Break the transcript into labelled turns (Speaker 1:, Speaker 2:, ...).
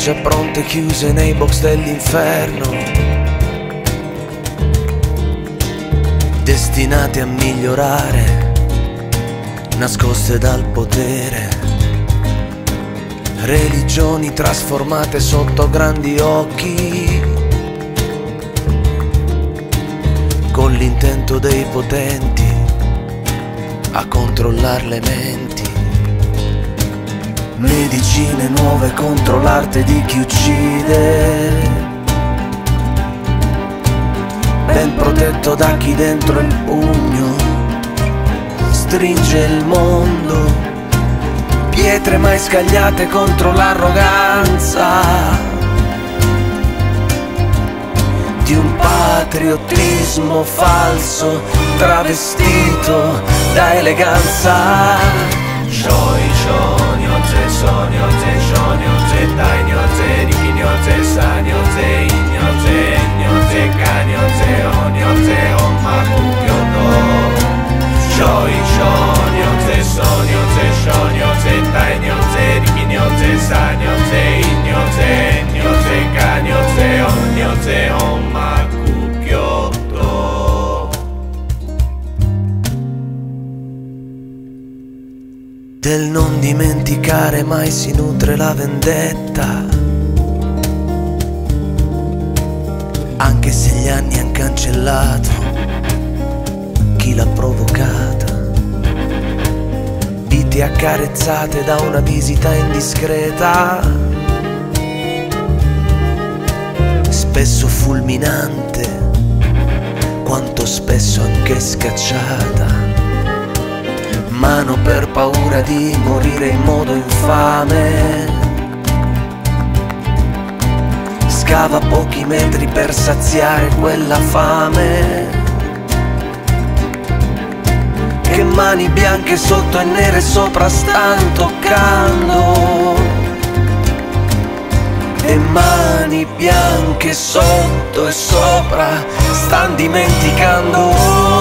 Speaker 1: già pronte chiuse nei box dell'inferno, destinate a migliorare, nascoste dal potere, religioni trasformate sotto grandi occhi, con l'intento dei potenti a controllare le menti. Medicine nuove contro l'arte di chi uccide, ben protetto da chi dentro il pugno stringe il mondo, pietre mai scagliate contro l'arroganza di un patriottismo falso travestito da eleganza. Shoi sho nyoze so nyoze sho nyoze dai nyoze riki nyoze sa nyoze in nyoze nyoze ka nyoze o maku kyoto. Shoi sho nyoze so nyoze sho nyoze dai nyoze riki nyoze sa nyoze in nyoze ka nyoze o maku kyoto. Del non dimenticare mai si nutre la vendetta, anche se gli anni han cancellato chi l'ha provocata. Vite accarezzate da una visita indiscreta, spesso fulminante, quanto spesso anche scacciata. Mano per paura di morire in modo infame, scava pochi metri per saziare quella fame. Che mani bianche sotto e nere sopra stan toccando, e mani bianche sotto e sopra stan dimenticando.